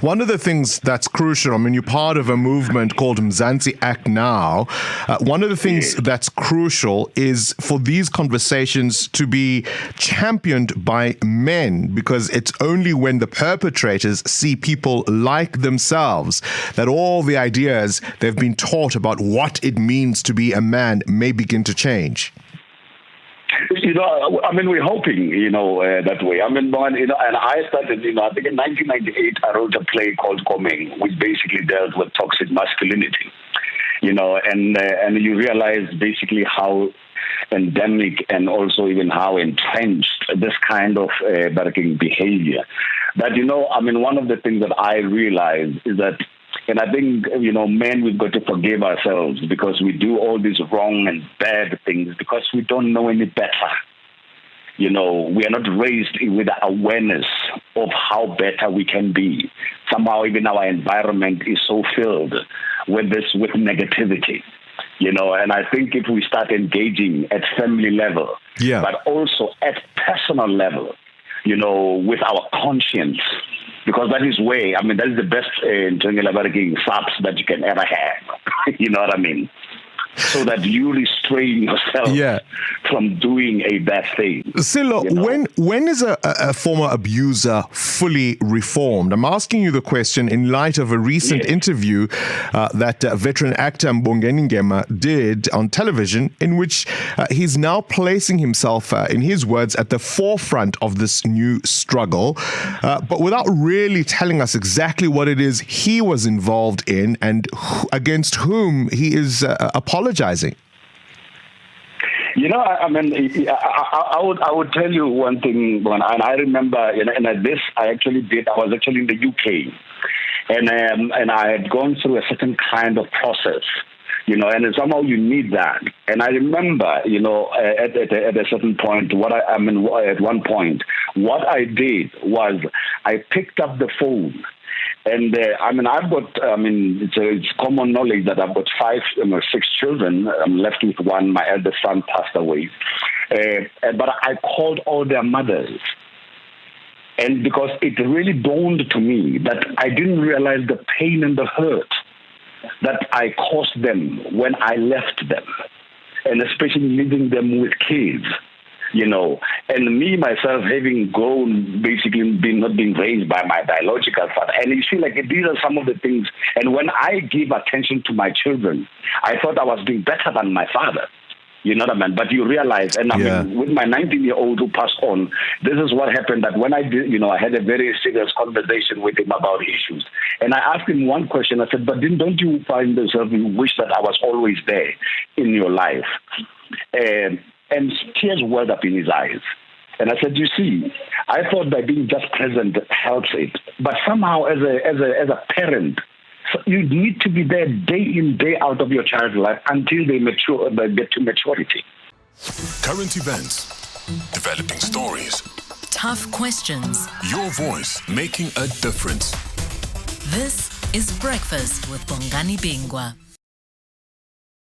One of the things that's crucial, I mean, you're part of a movement called Mzansi Act Now. One of the things that's crucial is for these conversations to be championed by men, because it's only when the perpetrators see people like themselves that all the ideas they've been taught about what it means to be a man may begin to change. I mean, we're hoping, that way. I mean, and I started, I think in 1998, I wrote a play called Komeng, which basically dealt with toxic masculinity, and you realize basically how endemic and also even how entrenched this kind of barracking behavior. That, one of the things that I realized is that, and I think, men, we've got to forgive ourselves because we do all these wrong and bad things because we don't know any better. We are not raised with the awareness of how better we can be. Somehow even our environment is so filled with negativity. And I think if we start engaging at family level, but also at personal level, with our conscience, because that is where, that is the best subs that you can ever have. You know what I mean? So that you restrain yourself from doing a bad thing. Sello, when is a former abuser fully reformed? I'm asking you the question in light of a recent interview that veteran actor Bongani did on television, in which he's now placing himself, in his words, at the forefront of this new struggle, but without really telling us exactly what it is he was involved in and against whom he is apologizing. I would tell you one thing, and I remember, and this I was actually in the UK, and I had gone through a certain kind of process, and somehow you need that. And I remember, at a certain point, at one point, what I did was I picked up the phone. And I've got, it's common knowledge that I've got 6 children. I'm left with one. My eldest son passed away. But I called all their mothers. And because it really dawned to me that I didn't realize the pain and the hurt that I caused them when I left them. And especially leaving them with kids. And me, myself, having grown, basically not being raised by my biological father. And you see, these are some of the things. And when I give attention to my children, I thought I was doing better than my father. You know what I mean? But you realize, and with my 19-year-old who passed on, this is what happened, that when I did, I had a very serious conversation with him about issues. And I asked him one question. I said, but don't you find yourself, you wish that I was always there in your life? And tears welled up in his eyes. And I said, you see, I thought that being just present helps it. But somehow as a parent, you need to be there day in, day out of your child's life until they get to maturity. Current events, developing stories, tough questions, your voice making a difference. This is Breakfast with Bongani Bingwa.